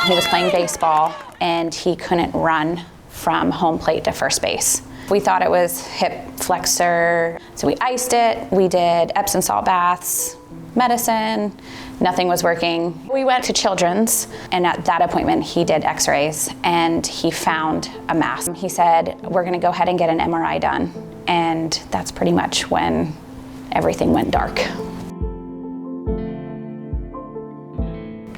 He was playing baseball and he couldn't run from home plate to first base. We thought it was hip flexor, so we iced it. We did Epsom salt baths, medicine, nothing was working. We went to Children's, and at that appointment he did x-rays and he found a mass. He said, we're gonna go ahead and get an MRI done. And that's pretty much when everything went dark.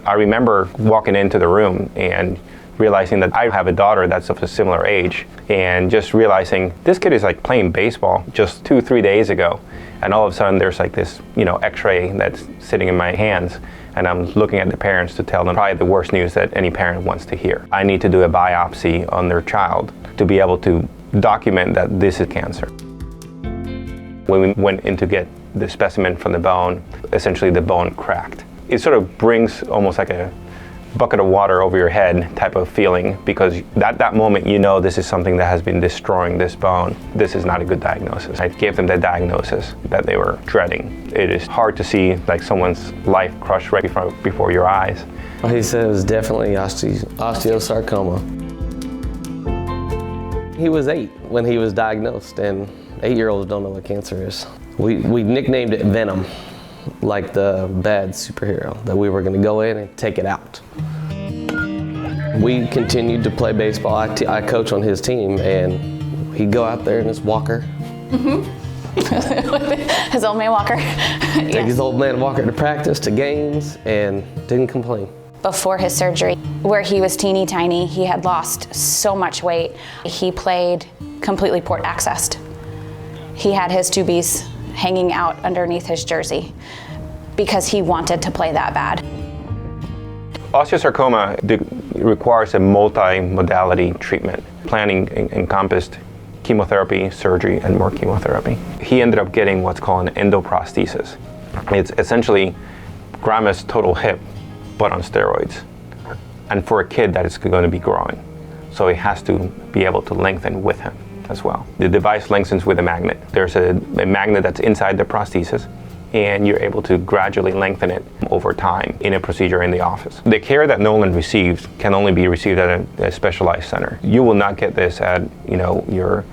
I remember walking into the room and realizing that I have a daughter that's of a similar age, and just realizing this kid is like playing baseball just 2-3 days ago, and all of a sudden there's like this, x-ray that's sitting in my hands, and I'm looking at the parents to tell them probably the worst news that any parent wants to hear. I need to do a biopsy on their child to be able to document that this is cancer. When we went in to get the specimen from the bone, essentially the bone cracked. It sort of brings almost like a bucket of water over your head type of feeling, because at that moment this is something that has been destroying this bone. This is not a good diagnosis. I gave them the diagnosis that they were dreading. It is hard to see like someone's life crushed right before your eyes. Well, he said it was definitely osteosarcoma. He was 8 when he was diagnosed, and 8-year-olds don't know what cancer is. We nicknamed it Venom, like the bad superhero, that we were going to go in and take it out. We continued to play baseball. I coach on his team, and he'd go out there in his walker. His old man walker. Take his old man walker to practice, to games, and didn't complain. Before his surgery, where he was teeny tiny, he had lost so much weight. He played completely port accessed. He had his 2Bs hanging out underneath his jersey because he wanted to play that bad. Osteosarcoma requires a multi-modality treatment. Planning encompassed chemotherapy, surgery, and more chemotherapy. He ended up getting what's called an endoprosthesis. It's essentially grandma's total hip, but on steroids. And for a kid that is going to be growing. So he has to be able to lengthen with him as well. The device lengthens with a magnet. There's a magnet that's inside the prosthesis, and you're able to gradually lengthen it over time in a procedure in the office. The care that Nolan received can only be received at a specialized center. You will not get this at your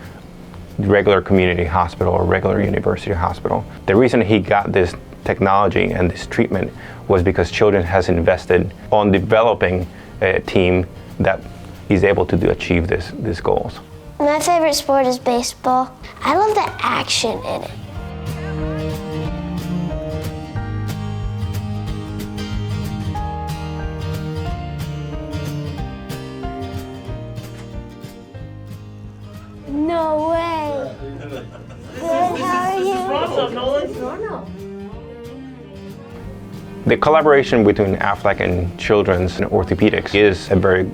regular community hospital or regular university hospital. The reason he got this technology and this treatment was because Children has invested on developing a team that is able to achieve these goals. My favorite sport is baseball. I love the action in it. No way. Good, how are you? What's up, Nolan? The collaboration between Aflac and Children's and Orthopedics is a very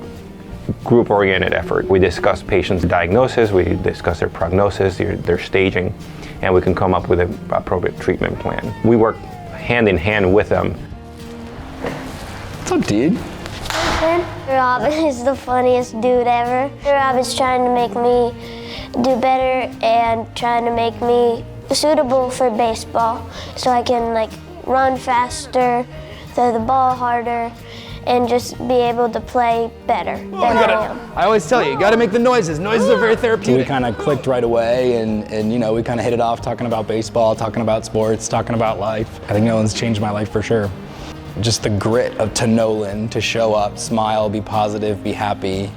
group-oriented effort. We discuss patients' diagnosis, we discuss their prognosis, their staging, and we can come up with an appropriate treatment plan. We work hand in hand with them. What's up, dude? Robin is the funniest dude ever. Robin's trying to make me do better and trying to make me suitable for baseball so I can run faster, throw the ball harder, and just be able to play better than I am. I always tell you, you gotta make the noises. Noises are very therapeutic. We kind of clicked right away, and we kind of hit it off talking about baseball, talking about sports, talking about life. I think Nolan's changed my life for sure. Just the grit to Nolan to show up, smile, be positive, be happy,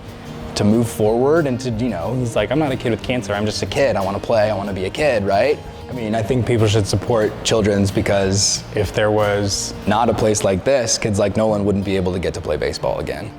to move forward, and to, he's like, I'm not a kid with cancer, I'm just a kid. I want to play, I want to be a kid, right? I mean, I think people should support Children's, because if there was not a place like this, kids like Nolan wouldn't be able to get to play baseball again.